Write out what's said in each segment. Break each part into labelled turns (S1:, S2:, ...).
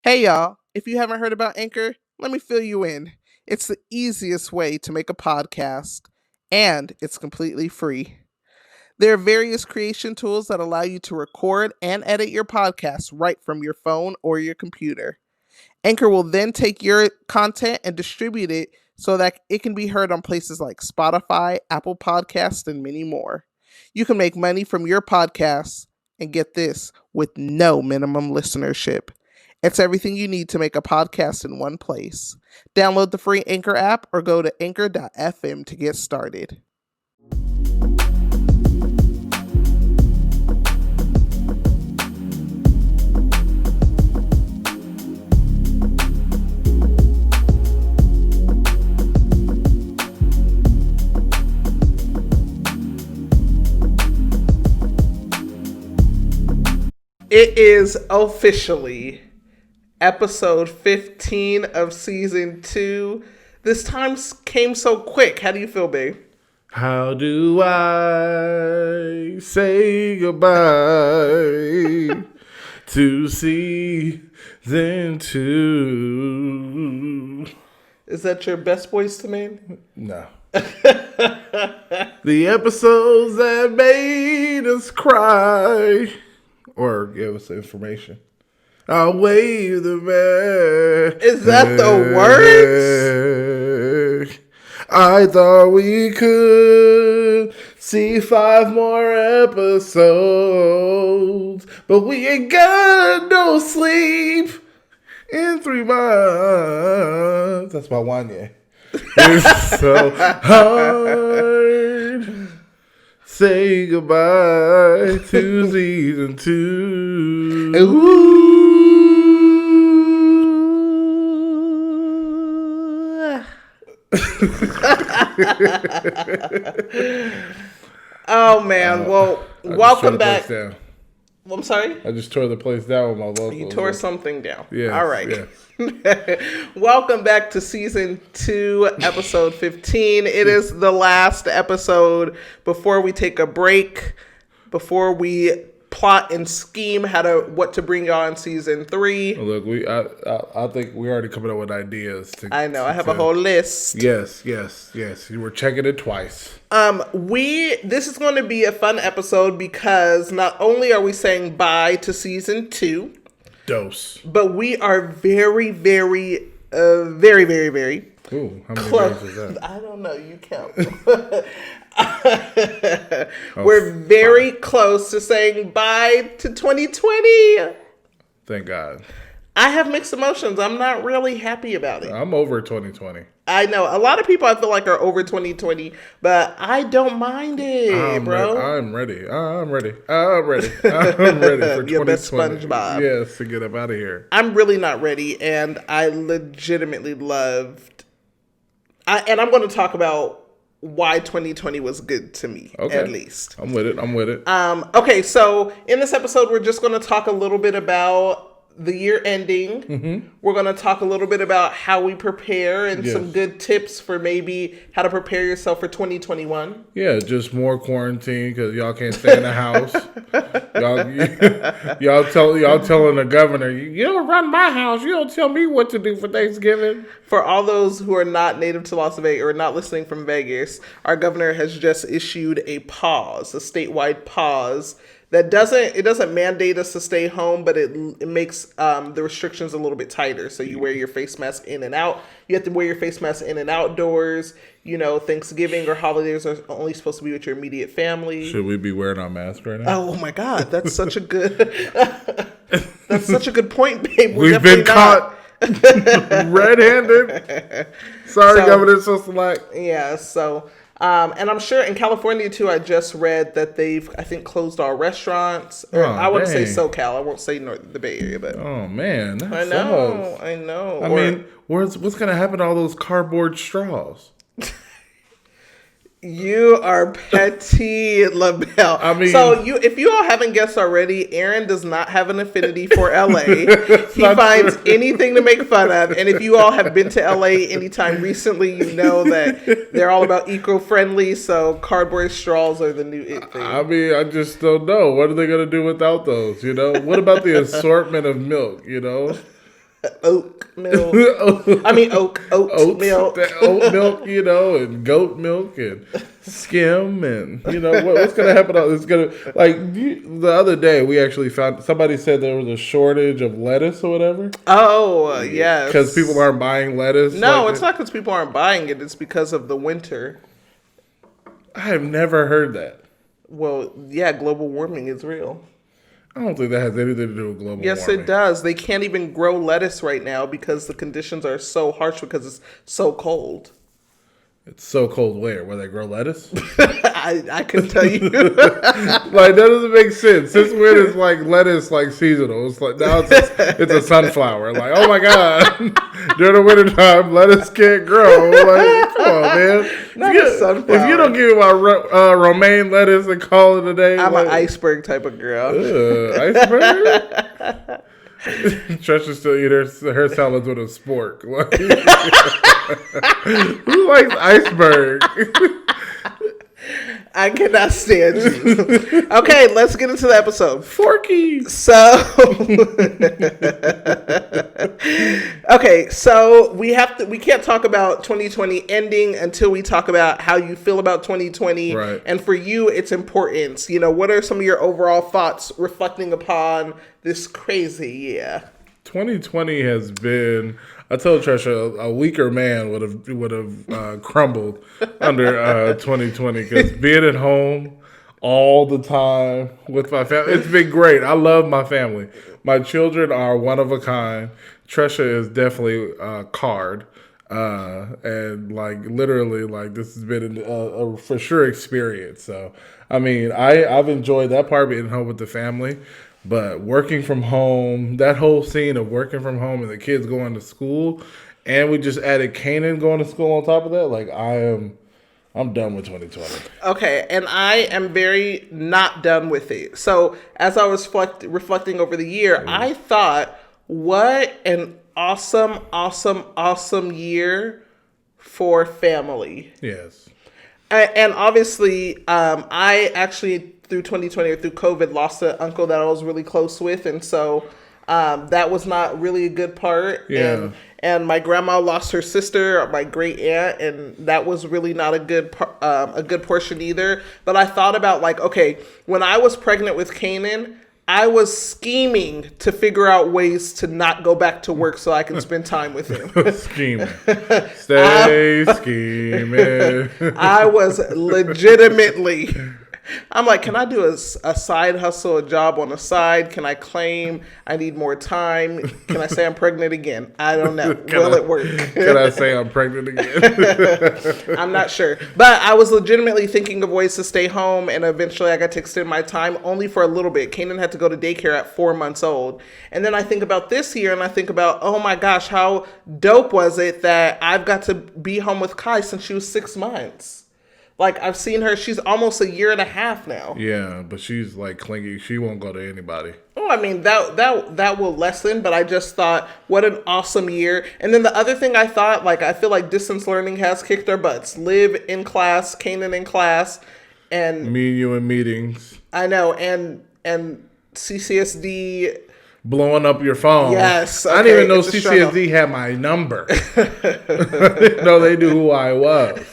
S1: Hey y'all, if you haven't heard about Anchor, let me fill you in. It's the easiest way to make a podcast, and it's completely free. There are various creation tools that allow you to record and edit your podcast right from your phone or your computer. Anchor will then take your content and distribute it so that it can be heard on places like Spotify, Apple Podcasts, and many more. You can make money from your podcasts and get this with no minimum listenership. It's everything you need to make a podcast in one place. Download the free Anchor app or go to anchor.fm to get started. It is officially episode 15 of season 2. This time came so quick. How do you feel, babe?
S2: How do I say goodbye to season 2?
S1: Is that your best voice to man?
S2: No. The episodes that made us cry or give us information. I'll wave the back.
S1: Is that the words?
S2: I thought we could see 5 more episodes, but we ain't got no sleep in 3 months. That's my Wanye. It's so hard. Say goodbye to season 2.
S1: Ooh. Oh man! Well, welcome back. I'm sorry.
S2: I just tore the place down with my logo.
S1: You tore something down.
S2: Yeah.
S1: All right.
S2: Yes.
S1: Welcome back to season 2, episode 15. It is the last episode before we take a break, before we plot and scheme what to bring y'all in season 3.
S2: Look, I think we already coming up with ideas.
S1: I know. I have a whole list.
S2: Yes. You were checking it twice.
S1: This is going to be a fun episode because not only are we saying bye to season 2, but we are very, very, very, very, very
S2: Ooh, how many
S1: close.
S2: days is that?
S1: I don't know. You count. We're very close to saying bye to 2020.
S2: Thank God.
S1: I have mixed emotions. I'm not really happy about it.
S2: I'm over 2020.
S1: I know. A lot of people I feel like are over 2020, but I don't mind it, bro.
S2: I'm ready. I'm ready for 2020.
S1: Your best SpongeBob.
S2: Yes, to get up out of here.
S1: I'm really not ready, and I legitimately loved... and I'm going to talk about why 2020 was good to me, at least.
S2: I'm with it.
S1: Okay, so in this episode, we're just going to talk a little bit about the year ending.
S2: Mm-hmm.
S1: We're going to talk a little bit about how we prepare and some good tips for maybe how to prepare yourself for 2021.
S2: Yeah, just more quarantine because y'all can't stay in the house. y'all telling the governor, you don't run my house. You don't tell me what to do for Thanksgiving.
S1: For all those who are not native to Las Vegas or not listening from Vegas, our governor has just issued a statewide pause. That doesn't mandate us to stay home, but it makes the restrictions a little bit tighter. So you wear your face mask in and out. You have to wear your face mask in and outdoors. You know, Thanksgiving or holidays are only supposed to be with your immediate family.
S2: Should we be wearing our mask right now?
S1: Oh my God, that's such a good point, babe.
S2: We've been caught red-handed. Sorry, Governor Sisolak.
S1: Yeah, so. And I'm sure in California, too, I just read that they've, I think, closed all restaurants. I wouldn't say SoCal. I won't say the Bay Area. But
S2: oh, man.
S1: I know. I
S2: mean, what's going to happen to all those cardboard straws?
S1: You are petty, LaBelle.
S2: I mean,
S1: so if you all haven't guessed already, Aaron does not have an affinity for LA. He finds anything to make fun of. And if you all have been to LA anytime recently, you know that they're all about eco-friendly. So cardboard straws are the new it thing.
S2: I mean, I just don't know. What are they going to do without those? You know, what about the assortment of milk? You know,
S1: Oat milk. Oat milk.
S2: Oat milk, and goat milk and skim and what's gonna happen? It's gonna the other day we actually found somebody said there was a shortage of lettuce or whatever.
S1: Oh yes,
S2: because people aren't buying lettuce.
S1: No, it's not because people aren't buying it. It's because of the winter.
S2: I have never heard that.
S1: Well, yeah, global warming is real.
S2: I don't think that has anything to do with global warming.
S1: Yes, it does. They can't even grow lettuce right now because the conditions are so harsh because it's so cold.
S2: It's so cold where they grow lettuce?
S1: I can tell you.
S2: That doesn't make sense. Since when is lettuce seasonal? It's now it's a sunflower. Oh my God. During the wintertime, lettuce can't grow. Come on, man.
S1: Not a sunflower.
S2: If you don't give me my romaine lettuce and call it a day.
S1: I'm an iceberg type of girl.
S2: Iceberg? Trisha still eat her salads with a spork. Who likes iceberg?
S1: I cannot stand you. Okay, let's get into the episode.
S2: Forky.
S1: So we can't talk about 2020 ending until we talk about how you feel about 2020.
S2: Right.
S1: And for you, its importance. What are some of your overall thoughts reflecting upon this crazy year?
S2: 2020 has been. I told Trisha a weaker man would have crumbled under 2020 because being at home all the time with my family, it's been great. I love my family. My children are one of a kind. Trisha is definitely a card. And literally, this has been a for sure experience. So, I've enjoyed that part, being home with the family. But working from home, that whole scene of working from home and the kids going to school, and we just added Kanan going to school on top of that, I'm done with 2020.
S1: Okay, and I am very not done with it. So as I was reflecting over the year, I thought, what an awesome year for family.
S2: Yes.
S1: And obviously, I actually, through 2020 or through COVID, lost an uncle that I was really close with. And so that was not really a good part.
S2: Yeah.
S1: And my grandma lost her sister, my great aunt, and that was really not a good portion either. But I thought about okay, when I was pregnant with Kanan, I was scheming to figure out ways to not go back to work so I can spend time with him.
S2: Scheming. Stay scheming.
S1: I was legitimately... I'm like, can I do a side hustle, a job on the side? Can I claim I need more time? Can I say I'm pregnant again? I don't know. Will it work?
S2: Can I say I'm pregnant again?
S1: I'm not sure. But I was legitimately thinking of ways to stay home, and eventually I got to extend my time only for a little bit. Kanan had to go to daycare at 4 months old. And then I think about this year, and I think about, oh my gosh, how dope was it that I've got to be home with Kai since she was 6 months. I've seen her, she's almost a year and a half now.
S2: Yeah, but she's clingy. She won't go to anybody.
S1: Oh, that will lessen, but I just thought, what an awesome year. And then the other thing I thought, I feel like distance learning has kicked our butts. Liv in class, Kanan in class, and...
S2: Me and you in meetings.
S1: I know, and CCSD...
S2: Blowing up your phone.
S1: Yes. Okay,
S2: I didn't even know CCSD had my number. I didn't know they knew who I was.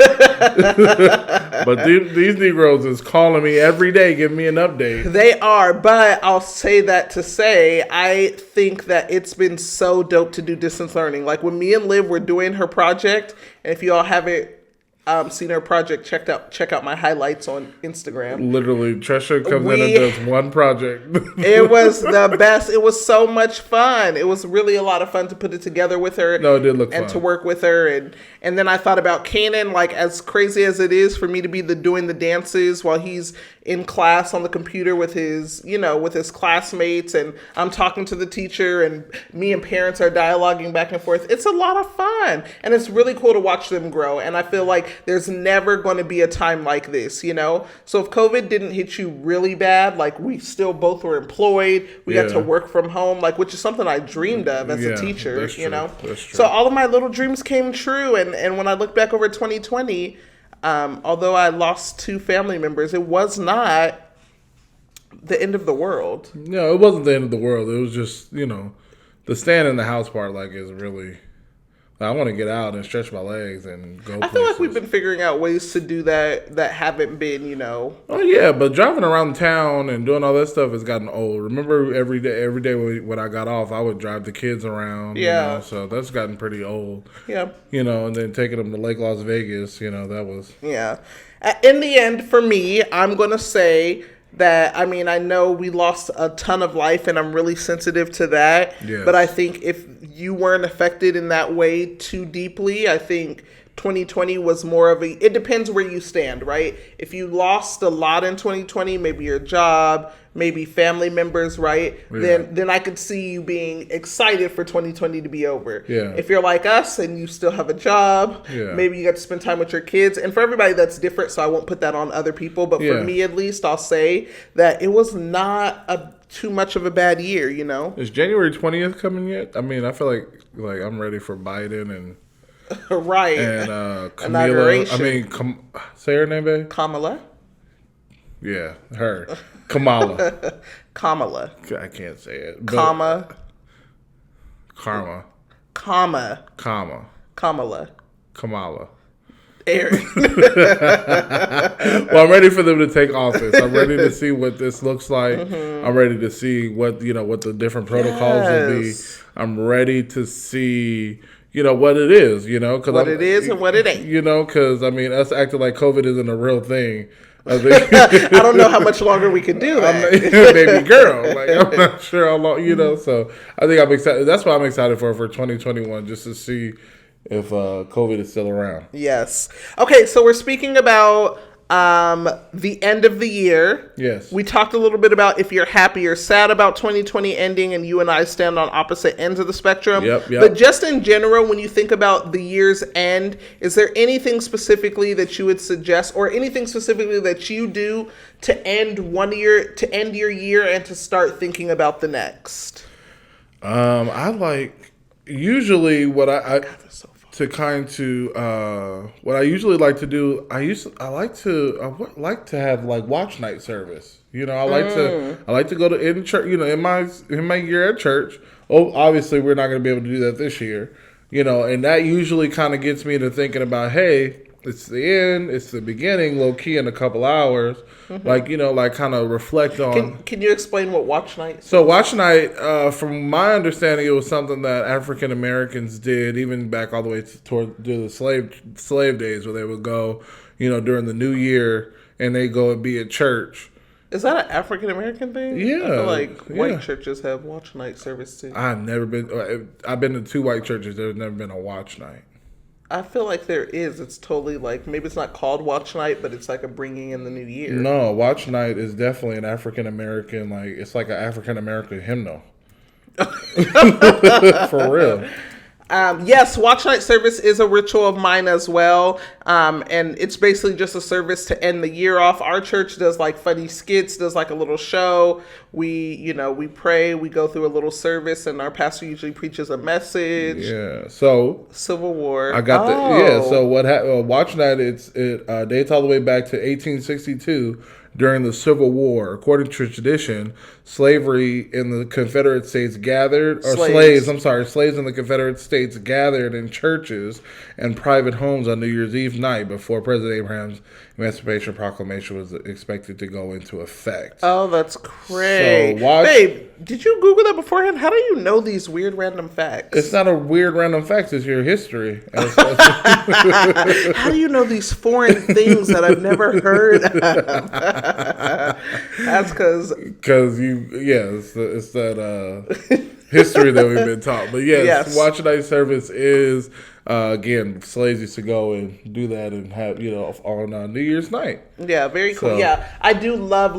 S2: But these Negroes is calling me every day, giving me an update.
S1: They are, but I'll say that to say, I think that it's been so dope to do distance learning. When me and Liv were doing her project, and if you all haven't seen her project, check out my highlights on Instagram.
S2: Literally, Trisha comes in and does one project.
S1: It was the best. It was so much fun. It was really a lot of fun to put it together with her.
S2: No, it did look fun.
S1: And to work with her. And then I thought about Kanan, as crazy as it is for me to be doing the dances while he's in class on the computer with his classmates, and I'm talking to the teacher, and me and parents are dialoguing back and forth. It's a lot of fun, and it's really cool to watch them grow. And I feel like there's never going to be a time like this, So if COVID didn't hit you really bad, we still both were employed, we got to work from home, which is something I dreamed of as a teacher,
S2: that's true. That's true.
S1: So all of my little dreams came true, and when I look back over 2020, although I lost 2 family members, it was not the end of the world.
S2: No, it wasn't the end of the world. It was just, the staying in the house part, like, is really. I want to get out and stretch my legs and go.
S1: I feel like we've been figuring out ways to do that haven't been, you know.
S2: Oh yeah, but driving around town and doing all that stuff has gotten old. Remember every day when I got off, I would drive the kids around.
S1: Yeah.
S2: You know, so that's gotten pretty old.
S1: Yeah.
S2: You know, and then taking them to Lake Las Vegas. You know, that was.
S1: Yeah. In the end, for me, I'm going to say that, I mean, I know we lost a ton of life and I'm really sensitive to that.
S2: Yes.
S1: But I think if you weren't affected in that way too deeply, I think 2020 was more of it depends where you stand, right? If you lost a lot in 2020, maybe your job, maybe family members, right?
S2: Yeah.
S1: Then I could see you being excited for 2020 to be over.
S2: Yeah.
S1: If you're like us and you still have a job,
S2: Yeah.
S1: maybe you got to spend time with your kids. And for everybody that's different, so I won't put that on other people, but
S2: Yeah.
S1: for me at least, I'll say that it was not too much of a bad year, you know?
S2: Is January 20th coming yet? I mean, I feel like I'm ready for Biden and
S1: Right.
S2: Camila.
S1: Inauguration.
S2: I mean, say her name, babe.
S1: Kamala?
S2: Yeah, her. Kamala.
S1: Kamala.
S2: I can't say it. but-
S1: Comma.
S2: Karma.
S1: Comma.
S2: Comma.
S1: Kamala.
S2: Kamala.
S1: Aaron.
S2: Well, I'm ready for them to take office. I'm ready to see what this looks like.
S1: Mm-hmm.
S2: I'm ready to see what the different protocols will be.
S1: Yes.
S2: I'm ready to see, what it is, cause
S1: What it is and what it ain't.
S2: Cause I mean, us acting like COVID isn't a real thing. I think
S1: I don't know how much longer we can do that.
S2: baby girl. Like, I'm not sure how long, so I think I'm excited. That's what I'm excited for 2021, just to see if COVID is still around.
S1: Yes. Okay, so we're speaking about the end of the year.
S2: Yes.
S1: We talked a little bit about if you're happy or sad about 2020 ending, and you and I stand on opposite ends of the spectrum.
S2: Yep.
S1: But just in general, when you think about the year's end, is there anything specifically that you would suggest, or anything specifically that you do to end your year and to start thinking about the next?
S2: I like usually what I to kind to what I usually like to do. I like to have like watch night service. I like to go to in church. In my year at church. Oh, obviously we're not going to be able to do that this year. And that usually kind of gets me to thinking about, hey, it's the end, it's the beginning, low key in a couple hours. Mm-hmm. Like kind of reflect on.
S1: Can you explain what watch night is?
S2: So watch night, from my understanding, it was something that African Americans did even back all the way toward the slave days, where they would go, during the new year, and they go and be at church.
S1: Is that an African American thing?
S2: Yeah.
S1: I feel like white churches have watch night service too.
S2: I've been to 2 white churches. There's never been a watch night.
S1: I feel like there is. It's totally like, maybe it's not called watch night, but it's like a bringing in the new year.
S2: No, watch night is definitely an African American, it's like an African American hymnal. For real.
S1: Yes, watch night service is a ritual of mine as well. And it's basically just a service to end the year off. Our church does like funny skits, does like a little show. We pray, we go through a little service, and our pastor usually preaches a message.
S2: Yeah. So
S1: Civil War.
S2: I got so what happened? Watch night. It dates all the way back to 1862. During the Civil War, according to tradition, slavery in the Confederate States slaves in the Confederate States gathered in churches and private homes on New Year's Eve night before President Abraham's Emancipation Proclamation was expected to go into effect.
S1: Oh, that's great.
S2: So
S1: Babe, did you Google that beforehand? How do you know these weird random facts?
S2: It's not a weird random fact. It's your history.
S1: How do you know these foreign things that I've never heard of? That's because it's that history that we've been taught. But yes. Watch night service is again, slaves used to go and do that and have on New Year's night. Yeah, very cool. Yeah, I do love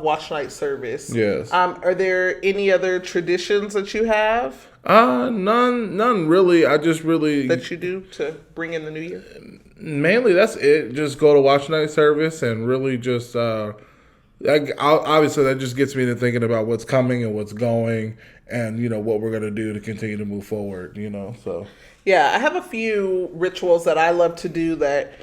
S1: watch night service.
S2: Yes.
S1: Are there any other traditions that you have?
S2: None really. I just really
S1: that you do to bring in the new year.
S2: Mainly, that's it. Just go to watch night service and really just. Obviously, that just gets me to thinking about what's coming and what's going, and what we're gonna do to continue to move forward. So
S1: yeah, I have a few rituals that I love to do that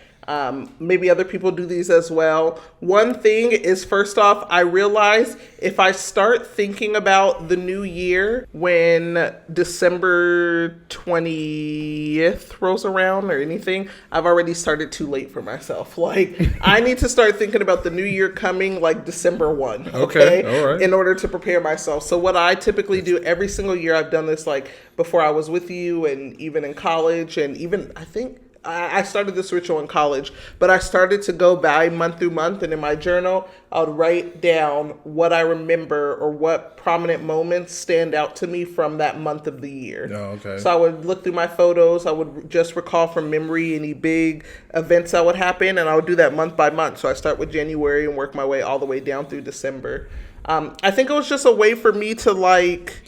S1: Maybe other people do these as well. One thing is, first off, I realize if I start thinking about the new year when December 20th rolls around or anything, I've already started too late for myself. Like, I need to start thinking about the new year coming like December 1, okay?
S2: All right.
S1: In order to prepare myself. So what I typically do every single year, I've done this like before I was with you and even in college, and even I think I started this ritual in college, but I started to go by month through month, and in my journal, I would write down what I remember or what prominent moments stand out to me from that month of the year.
S2: Oh, okay.
S1: So I would look through my photos. I would just recall from memory any big events that would happen, and I would do that month by month. So I start with January and work my way all the way down through December. I think it was just a way for me to like...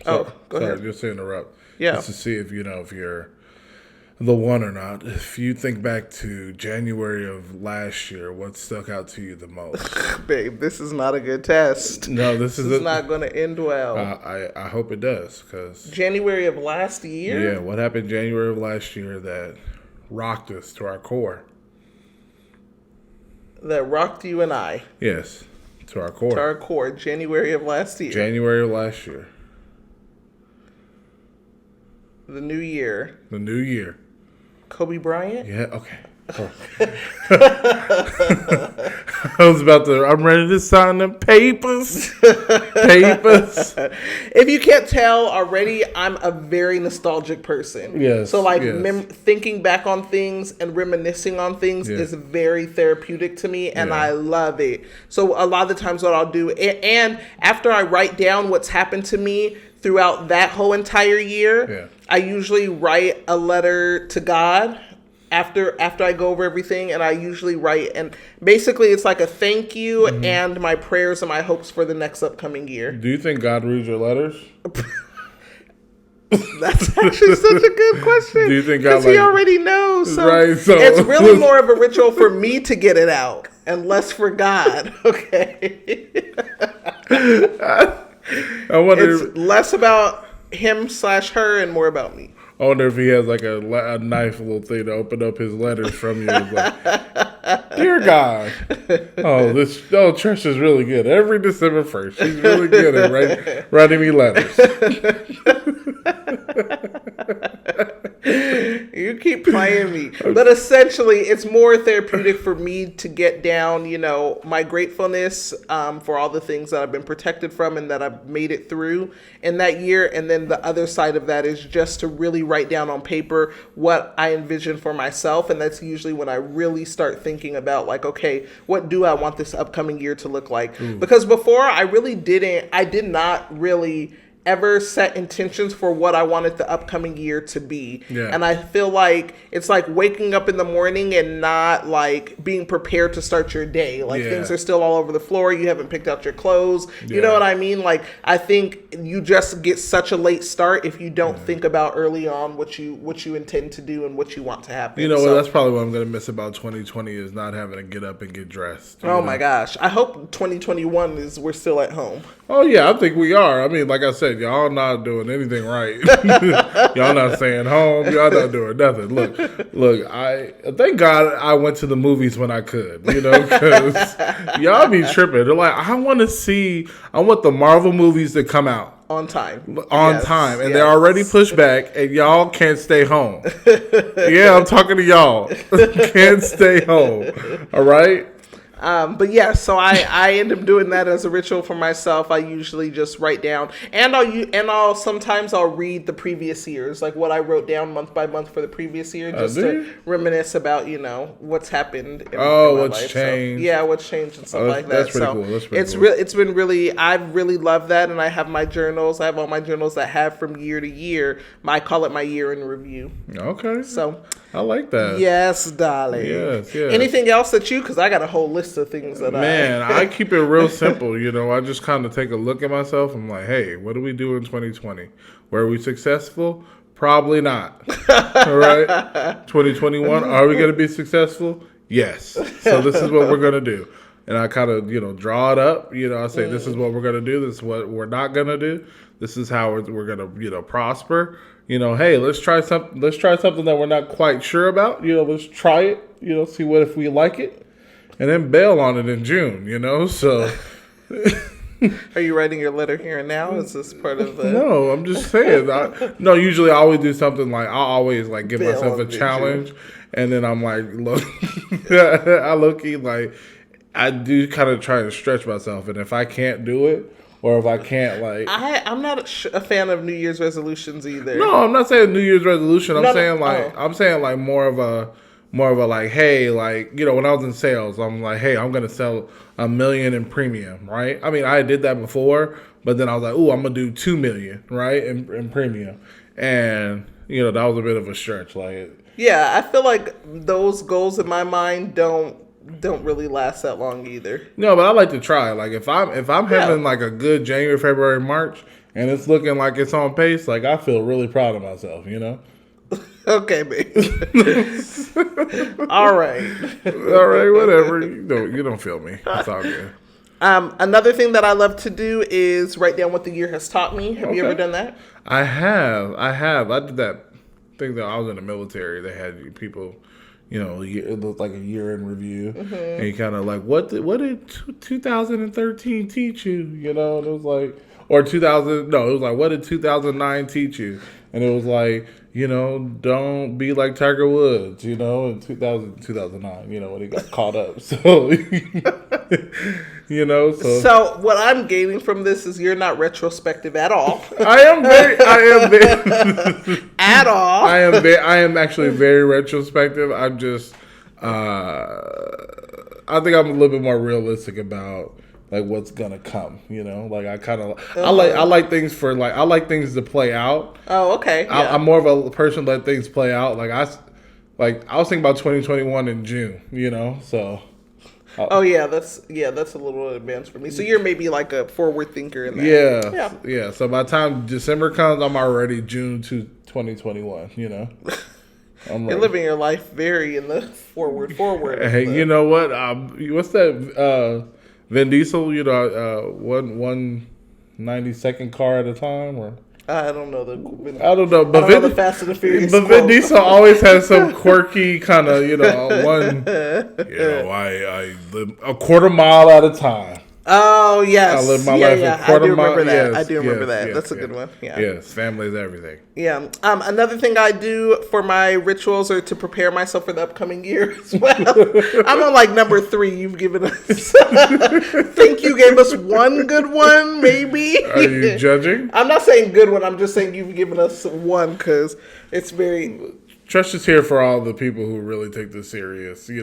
S2: Go
S1: ahead.
S2: Just to interrupt.
S1: Yeah.
S2: Just to see if if you're the one or not. If you think back to January of last year, what stuck out to you the most?
S1: Babe, this is not a good test.
S2: No, this is
S1: not going to end well.
S2: I hope it does, because
S1: January of last year?
S2: Yeah, what happened January of last year that rocked us to our core?
S1: That rocked you and I.
S2: Yes, to our core.
S1: To our core, January of last year.
S2: January of last year.
S1: The new year.
S2: The new year.
S1: Kobe Bryant?
S2: Yeah, okay. I'm ready to sign the papers.
S1: If you can't tell already, I'm a very nostalgic person.
S2: Yes.
S1: So thinking back on things and reminiscing on things is very therapeutic to me, and I love it. So a lot of the times what I'll do, and after I write down what's happened to me throughout that whole entire year, I usually write a letter to God after I go over everything, and I usually write, and basically it's like a thank you and my prayers and my hopes for the next upcoming year.
S2: Do you think God reads your letters?
S1: That's actually such a good question.
S2: Do you think God,
S1: he already knows. So
S2: right, so
S1: it's really more of a ritual for me to get it out and less for God. Okay.
S2: I wonder.
S1: It's less about him/her and more about me.
S2: I wonder if he has like a knife little thing to open up his letters from you. Like, dear God, Trish is really good. Every December 1st, she's really good at writing me letters.
S1: You keep playing me. But essentially, it's more therapeutic for me to get down, my gratefulness for all the things that I've been protected from and that I've made it through in that year. And then the other side of that is just to really write down on paper what I envision for myself. And that's usually when I really start thinking about like, okay, what do I want this upcoming year to look like? Because before I did not really ever set intentions for what I wanted the upcoming year to be. Yeah. And I feel like it's like waking up in the morning and not like being prepared to start your day. Like things are still all over the floor. You haven't picked out your clothes. You know what I mean? Like I think you just get such a late start if you don't think about early on what you intend to do and what you want to happen.
S2: That's probably what I'm going to miss about 2020 is not having to get up and get dressed.
S1: My gosh. I hope 2021 we're still at home.
S2: Oh yeah, I think we are. I mean, like I said, y'all not doing anything right. Y'all not staying home. Y'all not doing nothing. Look. I thank God I went to the movies when I could. Because y'all be tripping. They're like, I want the Marvel movies to come out
S1: on time.
S2: Time, and they're already pushed back, and y'all can't stay home. Yeah, I'm talking to y'all. Can't stay home. All right.
S1: But yeah, so I end up doing that as a ritual for myself. I usually just write down, and I'll sometimes read the previous years, like what I wrote down month by month for the previous year, just to reminisce about what's happened. In my
S2: what's
S1: life.
S2: changed?
S1: So, what's changed and stuff like that.
S2: That's pretty cool. That's pretty cool.
S1: It's been really, I've really loved that, and I have my journals. I have all my journals that have from year to year. I call it my year in review.
S2: Okay.
S1: So
S2: I like that.
S1: Yes, darling.
S2: Yes.
S1: Anything else because I got a whole list of things that
S2: I keep it real simple. I just kind of take a look at myself. I'm like, hey, what do we do in 2020? Were we successful? Probably not. All right. 2021, are we going to be successful? Yes. So this is what we're going to do. And I kind of, draw it up. I say, this is what we're going to do. This is what we're not going to do. This is how we're going to, prosper. hey, let's try something that we're not quite sure about. Let's try it. See what if we like it, and then bail on it in June. So.
S1: Are you writing your letter here and now? Is this part of the...
S2: No, I'm just saying. No, usually I always do something like, I'll always like give
S1: Bail
S2: myself a
S1: on
S2: challenge. And then I'm like, look, I low-key like, I do kind of try to stretch myself. And if I can't do it, or if I can't like...
S1: I'm not a fan of New Year's resolutions either.
S2: No, I'm not saying New Year's resolution. I'm saying
S1: oh.
S2: more of a like, hey, like, when I was in sales, I'm like, hey, I'm going to sell $1 million in premium, right? I mean, I did that before, but then I was like, ooh, I'm going to do $2 million, right, in premium. And, that was a bit of a stretch. Like,
S1: yeah, I feel like those goals in my mind don't really last that long either.
S2: No, but I like to try. Like, if I'm having like a good January, February, March, and it's looking like it's on pace, like, I feel really proud of myself,
S1: Okay, babe. All right.
S2: All right, whatever. You don't feel me. It's all good.
S1: Another thing that I love to do is write down what the year has taught me. Have you ever done that?
S2: I have. I did that thing that I was in the military. They had people, it looked like a year in review, and you kind of like, what did 2013 teach you? And it was like, or 2000. No, it was like, what did 2009 teach you? And it was like, don't be like Tiger Woods, in 2009, when he got caught up. So,
S1: So what I'm gaining from this is you're not retrospective at all.
S2: I am very
S1: at all.
S2: I am actually very retrospective. I'm just, I think I'm a little bit more realistic about like what's gonna come, like I kind of I like things I like things to play out.
S1: Oh, okay. Yeah.
S2: I'm more of a person that let things play out. Like I was thinking about 2021 in June, so.
S1: Oh yeah, that's a little advanced for me. So you're maybe like a forward thinker in that.
S2: Yeah. So by the time December comes, I'm already June to 2021.
S1: You're living your life very in the forward.
S2: Hey, you know what? What's that? Vin Diesel, 1/92nd car at a time, or
S1: I don't know
S2: I don't know, but
S1: the Fast and the Furious.
S2: But Vin Diesel always has some quirky kind of, one. I live a quarter mile at a time.
S1: Oh yes,
S2: I live my life a quarter mile.
S1: I do remember that. That's a good one. Yeah.
S2: Yes, family is everything.
S1: Yeah. Another thing I do for my rituals or to prepare myself for the upcoming year as well. I'm on like number 3. You've given us. Think you gave us one good one, maybe.
S2: Are you judging?
S1: I'm not saying good one. I'm just saying you've given us one because it's very.
S2: Trust is here for all the people who really take this serious, who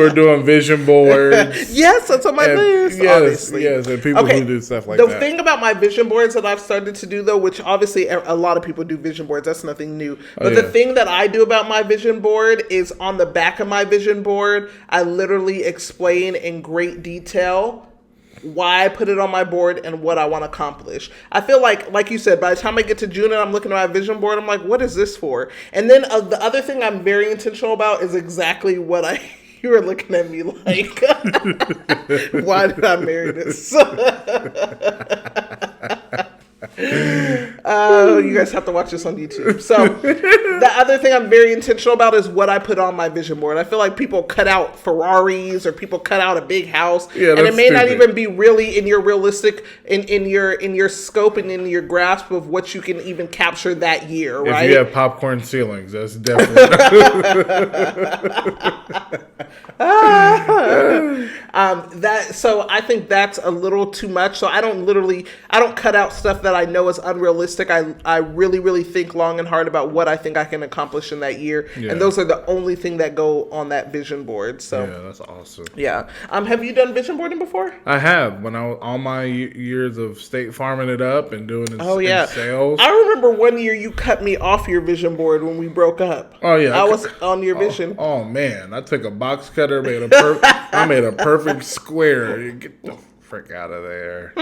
S2: are doing vision boards.
S1: Yes, that's on my list, obviously.
S2: Yes, and people who do stuff like that.
S1: The thing about my vision boards that I've started to do, though, which obviously a lot of people do vision boards, that's nothing new. But the thing that I do about my vision board is on the back of my vision board, I literally explain in great detail why I put it on my board and what I want to accomplish. I feel like you said, by the time I get to June and I'm looking at my vision board, I'm like, what is this for? And then the other thing I'm very intentional about is exactly what you were looking at me like, why did I marry this? You guys have to watch this on YouTube. So the other thing I'm very intentional about is what I put on my vision board. I feel like people cut out Ferraris or people cut out a big house, and it may not even be really in your realistic in your scope and in your grasp of what you can even capture that year. Right?
S2: If you have popcorn ceilings, that's definitely.
S1: So I think that's a little too much. So I don't cut out stuff that I know is unrealistic. I really, really think long and hard about what I think I can accomplish in that year. Yeah. And those are the only thing that go on that vision board. So
S2: yeah, that's awesome.
S1: Yeah. Have you done vision boarding before?
S2: I have. When I was all my years of State Farming it up and doing in sales.
S1: I remember one year you cut me off your vision board when we broke up.
S2: Oh yeah.
S1: I was on your vision.
S2: Oh man. I took a box cutter, I made a perfect square. Get the frick out of there.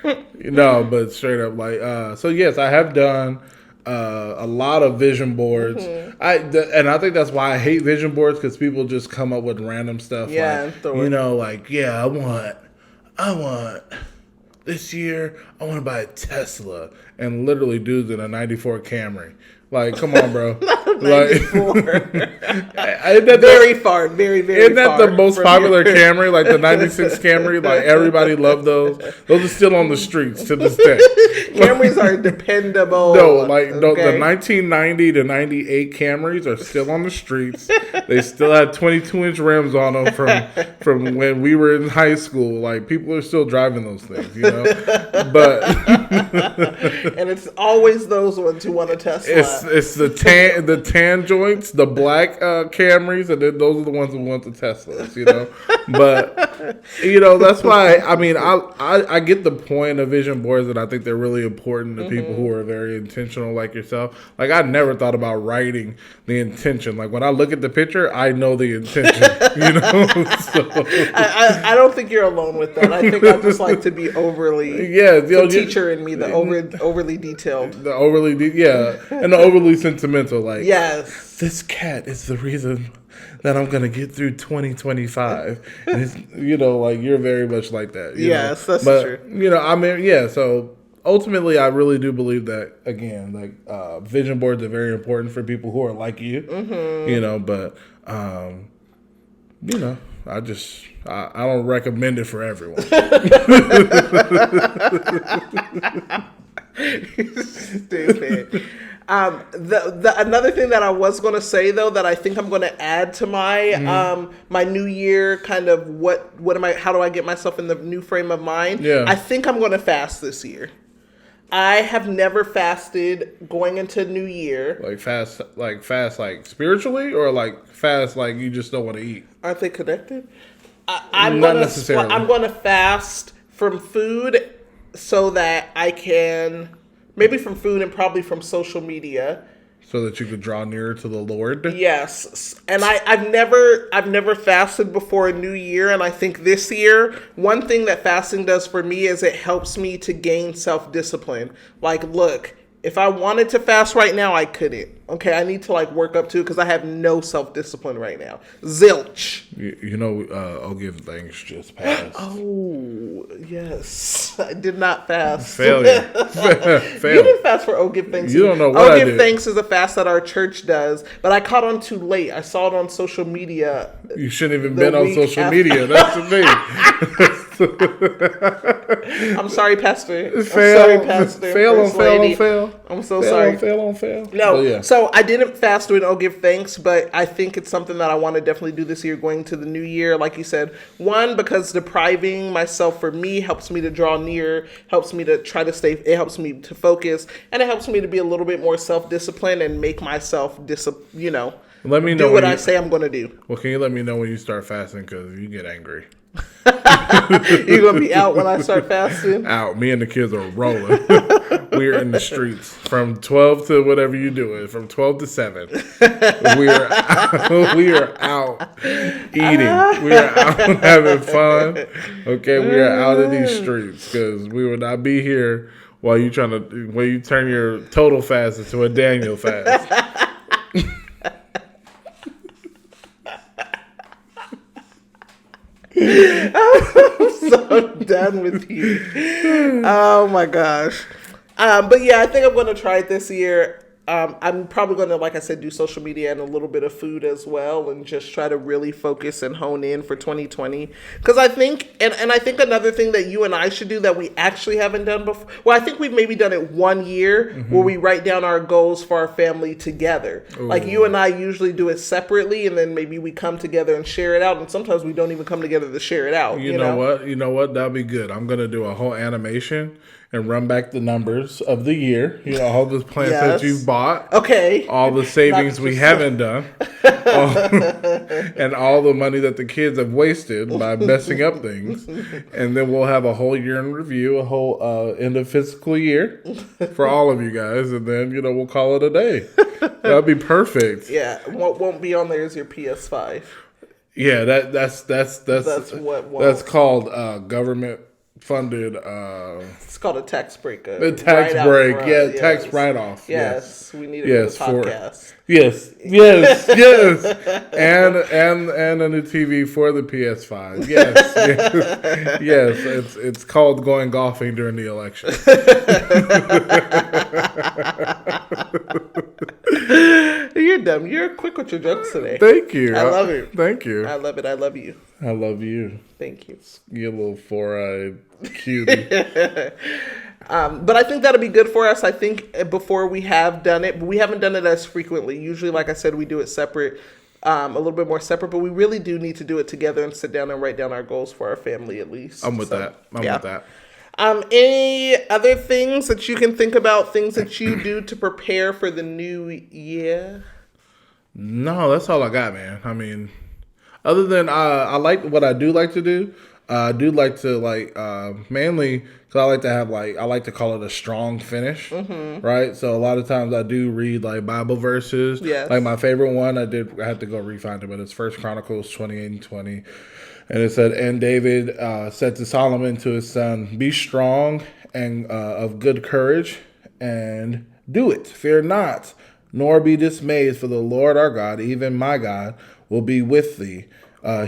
S2: But straight up, so yes, I have done a lot of vision boards. Mm-hmm. And I think that's why I hate vision boards, because people just come up with random stuff.
S1: Yeah,
S2: I want this year, I want to buy a Tesla. and literally dudes in a 94 Camry. Like, come on, bro.
S1: Like, very far, very, very
S2: Isn't that
S1: far
S2: the most
S1: from
S2: popular
S1: your-
S2: Camry? Like the 96 Camry? Like, everybody loved those. Those are still on the streets to this day.
S1: Camrys are dependable.
S2: No, the
S1: okay?
S2: 1990 to 98 Camrys are still on the streets. They still had 22-inch rims on them from when we were in high school. Like, people are still driving those things, you know? But
S1: and it's always those ones who want to Tesla.
S2: it's the tan joints, the black Camrys, and then those are the ones who want the Teslas, you know? But, you know, that's why, I mean, I get the point of vision boards, and I think they're really important to people who are very intentional like yourself. Like, I never thought about writing the intention. Like, when I look at the picture, I know the intention, you know? So.
S1: I don't think you're alone with that. I think I just like to be overly, the teacher in me, the overly detailed.
S2: The overly, and the overly sentimental. Like,
S1: yes,
S2: this cat is the reason that I'm going to get through 2025. And it's, you know, like, you're very much like that.
S1: Yes,
S2: know?
S1: That's true.
S2: You know, I mean, so ultimately, I really do believe that, again, like, vision boards are very important for people who are like you, you know, but, you know, I don't recommend it for everyone.
S1: Stupid. Another thing that I was going to say though that I think I'm going to add to my my new year kind of how do I get myself in the new frame of mind?
S2: Yeah.
S1: I think I'm going to fast this year. I have never fasted going into New Year.
S2: Like fast, like spiritually, or like fast, like you just don't want to eat.
S1: Aren't they connected? I'm
S2: Not necessarily.
S1: I'm going to fast from food so that I can, maybe from food and probably from social media.
S2: So that you could draw nearer to the Lord?
S1: Yes. And I've never fasted before a new year, and I think this year, one thing that fasting does for me is it helps me to gain self-discipline. Like, look, if I wanted to fast right now, I couldn't. Okay, I need to like work up to it because I have no self-discipline right now. Zilch.
S2: You know, I'll give thanks just passed.
S1: Oh, yes. I did not fast.
S2: Failure.
S1: You didn't fast for Oh Give Thanks.
S2: You don't know what
S1: Oh
S2: I
S1: Give
S2: did.
S1: Thanks is a fast that our church does, but I caught on too late. I saw it on social media.
S2: You shouldn't even been on social media. That's the thing.
S1: I'm sorry, Pastor.
S2: Fail on.
S1: I'm so sorry.
S2: Fail on fail.
S1: No,
S2: yeah.
S1: So I didn't fast doing Oh Give Thanks, but I think it's something that I want to definitely do this year going to the new year. Like you said, one, because depriving myself for me helps me to draw near, helps me to try to stay, it helps me to focus, and it helps me to be a little bit more self-disciplined and make myself,
S2: Let me know
S1: do what I say I'm going to do.
S2: Well, can you let me know when you start fasting, because you get angry.
S1: You're going to be out when I start fasting?
S2: Out. Me and the kids are rolling. We're in the streets from 12 to whatever you do it, from 12 to 7. We are out eating. We are out having fun. Okay, we are out in these streets because we will not be here while you turn your total fast into a Daniel fast.
S1: I'm so done with you. Oh my gosh. But yeah, I think I'm going to try it this year. I'm probably going to, like I said, do social media and a little bit of food as well, and just try to really focus and hone in for 2020. Because I think, and I think another thing that you and I should do that we actually haven't done before, well, I think we've maybe done it one year where we write down our goals for our family together. Ooh. Like you and I usually do it separately, and then maybe we come together and share it out, and sometimes we don't even come together to share it out.
S2: You know what? That'll be good. I'm going to do a whole animation and run back the numbers of the year. You know, all the plants that you've bought.
S1: Okay.
S2: All the savings we haven't done. And all the money that the kids have wasted by messing up things. And then we'll have a whole year in review, a whole end of fiscal year for all of you guys. And then, we'll call it a day. That'll be perfect.
S1: Yeah. What won't be on there is your PS5.
S2: Yeah, that's called government funded.
S1: It's called a tax break.
S2: The tax break, tax write-off.
S1: Yes, we need it for the podcast.
S2: Yes, and a new TV for the PS5. Yes. It's called going golfing during the election.
S1: You're dumb. You're quick with your jokes today.
S2: Thank you.
S1: I love it.
S2: Thank you.
S1: I love it. I love you.
S2: I love you.
S1: Thank you.
S2: You little four-eyed cutie.
S1: But I think that'll be good for us. I think before we have done it, but we haven't done it as frequently. Usually, like I said, we do it separate, a little bit more separate, but we really do need to do it together and sit down and write down our goals for our family at least.
S2: I'm with that. I'm with that.
S1: Any other things that you can think about, things that you do to prepare for the new year?
S2: No, that's all I got, man. I mean, other than I like what I do like to do. I do like to mainly because I like to have I like to call it a strong finish, right? So a lot of times I do read Bible verses.
S1: Yes.
S2: Like my favorite one, I had to go re-find it, but it's 1 Chronicles 28:20. And it said, and David said to Solomon, to his son, be strong and of good courage and do it. Fear not, nor be dismayed, for the Lord our God, even my God, will be with thee.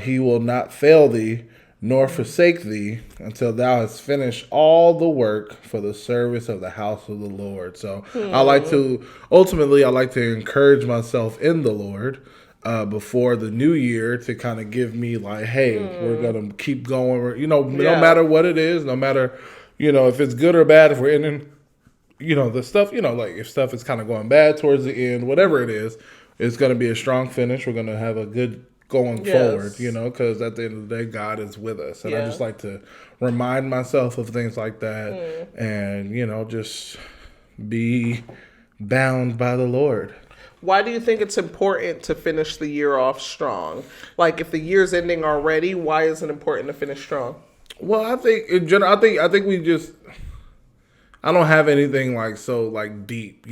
S2: He will not fail thee, nor forsake thee, until thou hast finished all the work for the service of the house of the Lord. So I like to encourage myself in the Lord before the new year to kind of give me hey, we're going to keep going. No matter what it is, no matter, if it's good or bad, if we're in, the stuff, if stuff is kind of going bad towards the end, whatever it is, it's going to be a strong finish. We're going to have a good going forward, because at the end of the day, God is with us. And I just like to remind myself of things like that and, just be bound by the Lord.
S1: Why do you think it's important to finish the year off strong? If the year's ending already, why is it important to finish strong?
S2: Well, I think in general, I think we just, I don't have anything so deep,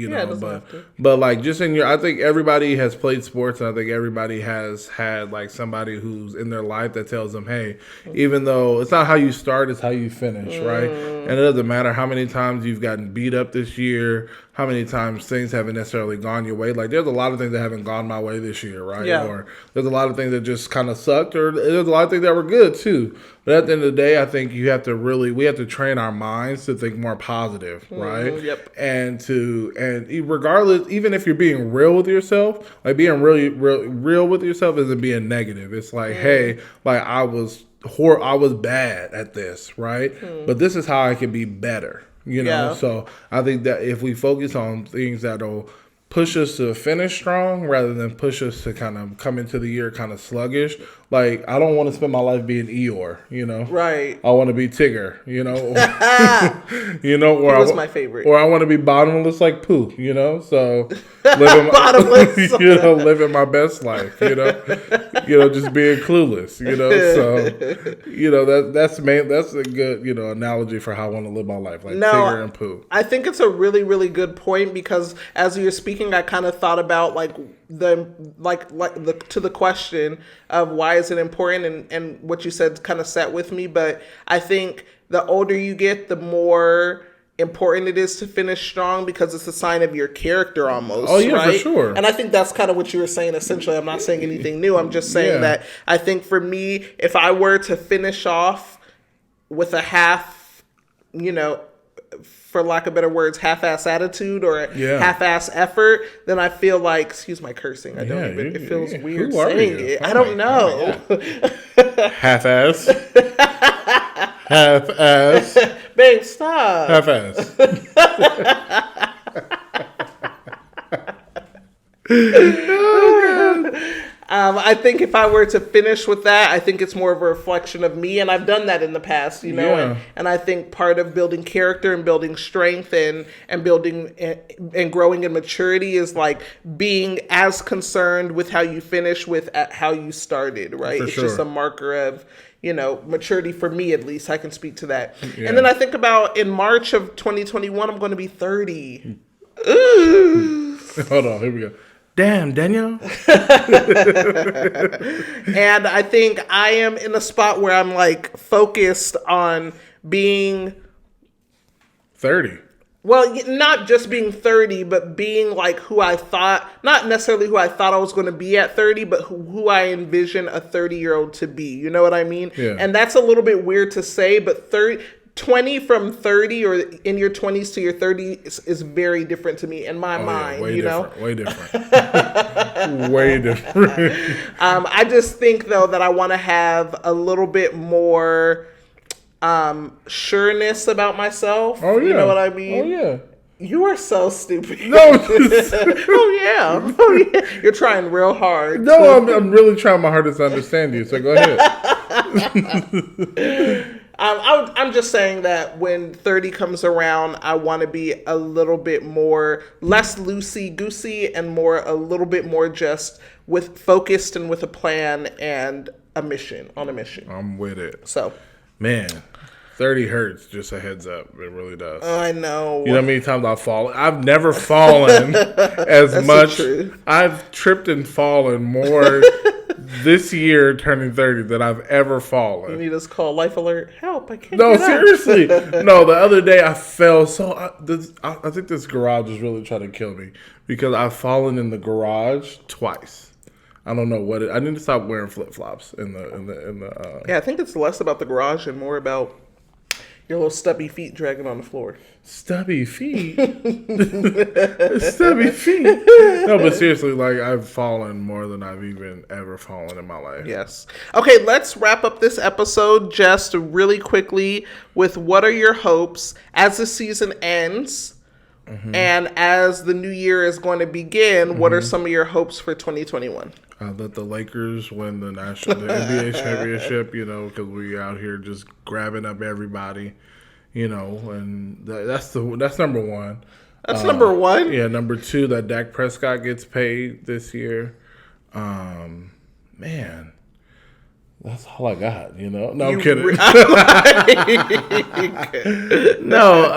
S2: but just in I think everybody has played sports, and I think everybody has had somebody who's in their life that tells them, hey, even though it's not how you start, it's how you finish, right? And it doesn't matter how many times you've gotten beat up this year, how many times things haven't necessarily gone your way. There's a lot of things that haven't gone my way this year, right?
S1: Yeah.
S2: Or there's a lot of things that just kind of sucked, or there's a lot of things that were good too. But at the end of the day, I think we have to train our minds to think more positive, right?
S1: Yep.
S2: And regardless, even if you're being real with yourself, being really real with yourself isn't being negative. It's hey, I was bad at this, right? But this is how I can be better,
S1: Yeah.
S2: So I think that if we focus on things that'll push us to finish strong rather than push us to kind of come into the year kind of sluggish. I don't want to spend my life being Eeyore,
S1: Right.
S2: I want to be Tigger,
S1: Or was my favorite.
S2: Or I want to be bottomless like Pooh, so living
S1: Bottomless.
S2: living my best life, just being clueless, so that's a good, analogy for how I want to live my life, Tigger and Pooh.
S1: I think it's a really, really good point, because as you're speaking, I kind of thought about the question of why is it important, and what you said kind of sat with me. But I think the older you get, the more important it is to finish strong, because it's a sign of your character almost.
S2: Oh yeah,
S1: right?
S2: For sure.
S1: And I think that's kind of what you were saying essentially. I'm not saying anything new. I'm just saying that I think for me, if I were to finish off with a half, for lack of better words, half-ass attitude or half-ass effort, then I feel excuse my cursing. I don't even, it feels weird saying it. I don't know.
S2: Half-ass. Half-ass.
S1: Babe, stop.
S2: Half-ass.
S1: I think if I were to finish with that, I think it's more of a reflection of me, and I've done that in the past, and I think part of building character and building strength and building and growing in maturity is being as concerned with how you finish with how you started, right?
S2: For
S1: it's
S2: sure.
S1: Just a marker of maturity for me, at least. I can speak to that. Yeah. And then I think about in March of 2021, I'm going to be 30. Ooh.
S2: Hold on, here we go. Damn, Daniel.
S1: And I think I am in a spot where I'm focused on being
S2: 30.
S1: Well, not just being 30, but being like who I thought, not necessarily who I thought I was going to be at 30, but who I envision a 30-year-old to be. You know what I mean?
S2: Yeah. And
S1: that's a little bit weird to say, but 20 from 30 or in your 20s to your 30s is very different to me in my mind,
S2: way
S1: you
S2: different,
S1: know?
S2: Way different. Way different.
S1: I just think, though, that I want to have a little bit more sureness about myself.
S2: Oh, yeah.
S1: You know what I mean?
S2: Oh, yeah.
S1: You are so stupid.
S2: No.
S1: Oh, yeah. Oh, yeah. You're trying real hard.
S2: No, I'm really trying my hardest to understand you, so go ahead.
S1: I'm just saying that when 30 comes around, I want to be a little bit more, less loosey-goosey and a little bit more just with focused and with a plan and on a mission.
S2: I'm with it.
S1: So.
S2: Man, 30 hurts, just a heads up. It really does.
S1: I know.
S2: You know how many times I've fallen? I've never fallen as much. I've tripped and fallen more this year turning 30 than I've ever fallen.
S1: You need us call Life Alert. Help, I can't
S2: No,
S1: get
S2: seriously. No, the other day I fell I think this garage is really trying to kill me because I've fallen in the garage twice. I don't know what I need to stop wearing flip-flops in the
S1: Yeah, I think it's less about the garage and more about your little stubby feet dragging on the floor.
S2: Stubby feet? Stubby feet? No, but seriously, like, I've fallen more than I've even ever fallen in my life.
S1: Yes. Okay, let's wrap up this episode just really quickly with what are your hopes as the season ends and as the new year is going to begin, what are some of your hopes for 2021?
S2: That the Lakers win the NBA championship, you know, because we out here just grabbing up everybody, you know, and that's number one.
S1: That's number one?
S2: Yeah, number two, that Dak Prescott gets paid this year. Man, that's all I got, you know. No, I'm kidding. No,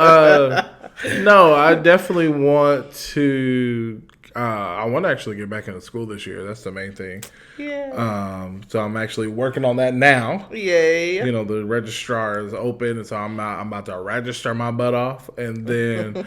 S2: I definitely want to. I want to actually get back into school this year. That's the main thing.
S1: Yeah.
S2: So I'm actually working on that now.
S1: Yay.
S2: You know, the registrar is open, and so I'm about to register my butt off, and then,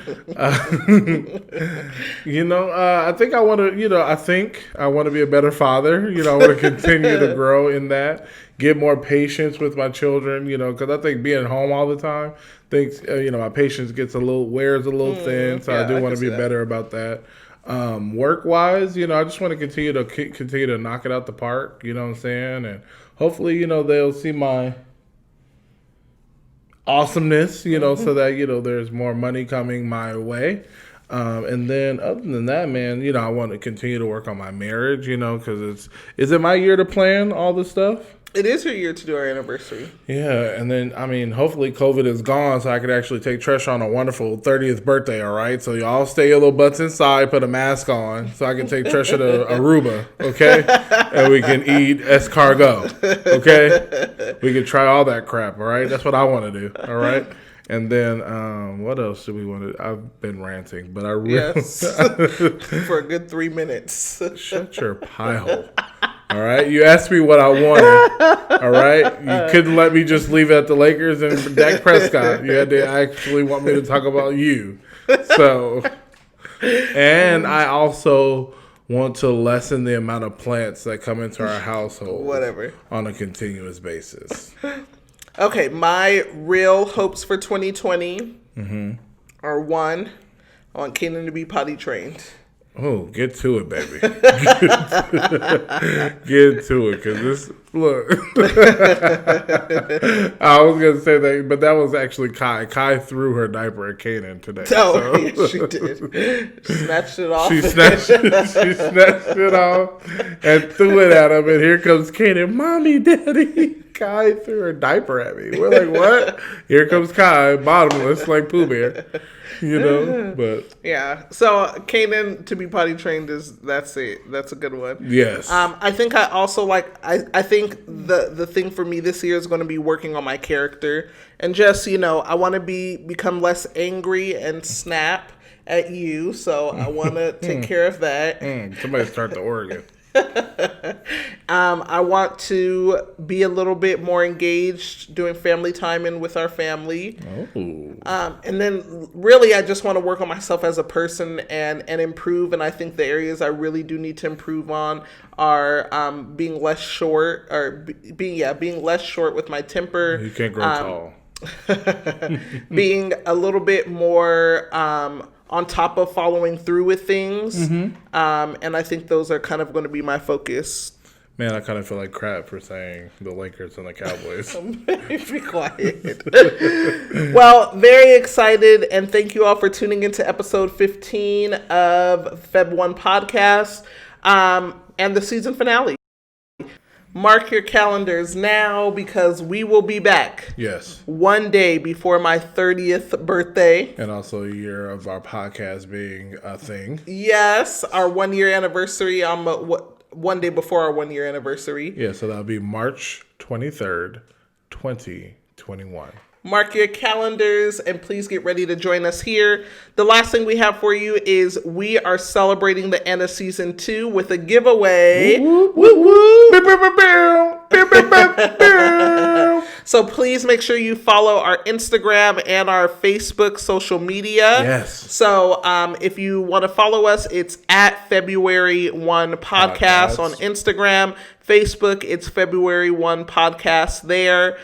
S2: you know, I think I want to. You know, I think I want to be a better father. You know, I want to continue to grow in that. Get more patience with my children. You know, because I think being home all the time, you know, my patience wears a little thin. So I do want to be better about that. Work wise, you know, I just want to continue to knock it out the park, you know what I'm saying? And hopefully, you know, they'll see my awesomeness, you know, so that, you know, there's more money coming my way. And then other than that, man, you know, I want to continue to work on my marriage, you know, because is it my year to plan all this stuff?
S1: It is your year to do our anniversary.
S2: Yeah, and then, I mean, hopefully COVID is gone so I could actually take Tresha on a wonderful 30th birthday, all right? So y'all stay your little butts inside, put a mask on so I can take Tresha to Aruba, okay? And we can eat escargot, okay? We can try all that crap, all right? That's what I want to do, all right? And then, what else do we want to? I've been ranting, but I really...
S1: Yes, for a good 3 minutes.
S2: Shut your pie hole. All right, you asked me what I wanted. All right, you couldn't let me just leave it at the Lakers and Dak Prescott. You had to actually want me to talk about you. So, and I also want to lessen the amount of plants that come into our household. On a continuous basis.
S1: Okay, my real hopes for 2020 are one, I want Kanan to be potty trained.
S2: Oh, get to it, baby. Get to it, because this, look. I was going to say that, but that was actually Kai. Kai threw her diaper at Kanan today.
S1: Oh, yeah, she did. She snatched it off.
S2: She snatched it off and threw it at him, and here comes Kanan. Mommy, Daddy. Kai threw her diaper at me. We're like, what? Here comes Kai, bottomless, like Pooh Bear. You know, but
S1: yeah. So Kanan to be potty trained that's a good one.
S2: Yes.
S1: I think I also I think the thing for me this year is going to be working on my character and just, you know, I want to become less angry and snap at you. So I want to take care of that.
S2: Somebody start the Oregon.
S1: I want to be a little bit more engaged doing family time in with our family. And then really I just want to work on myself as a person and improve. And I think the areas I really do need to improve on are being less short being less short with my temper.
S2: You can't grow tall.
S1: Being a little bit more on top of following through with things. And I think those are kind of going to be my focus.
S2: Man, I kind of feel like crap for saying the Lakers and the Cowboys.
S1: Be quiet. Well, very excited, and thank you all for tuning into episode 15 of Feb 1 podcast and the season finale. Mark your calendars now because we will be back.
S2: Yes.
S1: One day before my 30th birthday.
S2: And also a year of our podcast being a thing.
S1: Yes, our 1 year anniversary on one day before our 1 year anniversary.
S2: Yeah, so that'll be March 23rd, 2021.
S1: Mark your calendars and please get ready to join us here. The last thing we have for you is we are celebrating the end of season 2 with a giveaway. Woo, woo, woo. So please make sure you follow our Instagram and our Facebook social media.
S2: Yes.
S1: So if you want to follow us, it's at February 1 Podcast on Instagram. Facebook, it's February 1 Podcast there.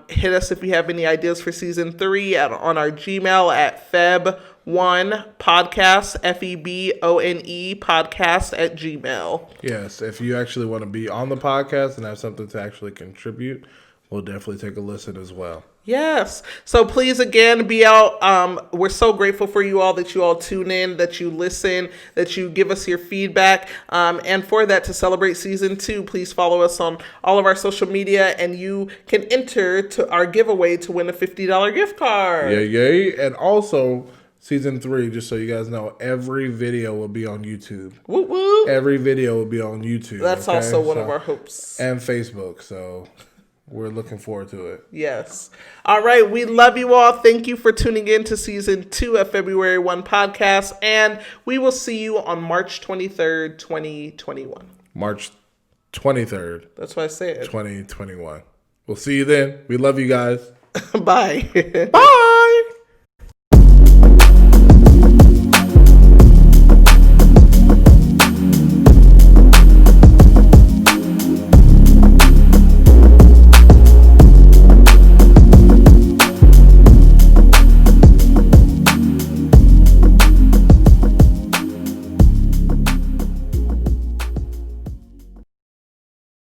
S1: Hit us if you have any ideas for season 3 on our Gmail at Feb1podcast, FEBONE podcast at Gmail.
S2: Yes, if you actually want to be on the podcast and have something to actually contribute, we'll definitely take a listen as well.
S1: Yes. So please, again, be out. We're so grateful for you all that you all tune in, that you listen, that you give us your feedback. And for that, to celebrate season 2, please follow us on all of our social media and you can enter to our giveaway to win a $50 gift card.
S2: Yay. And also, season 3, just so you guys know, every video will be on YouTube.
S1: Woo woo.
S2: Every video will be on YouTube.
S1: That's also one of our hopes.
S2: And Facebook. So we're looking forward to it.
S1: Yes. All right. We love you all. Thank you for tuning in to season 2 of February 1 podcast. And we will see you on March 23rd, 2021.
S2: March 23rd.
S1: That's what I said.
S2: 2021. We'll see you then. We love you guys.
S1: Bye.
S2: Bye.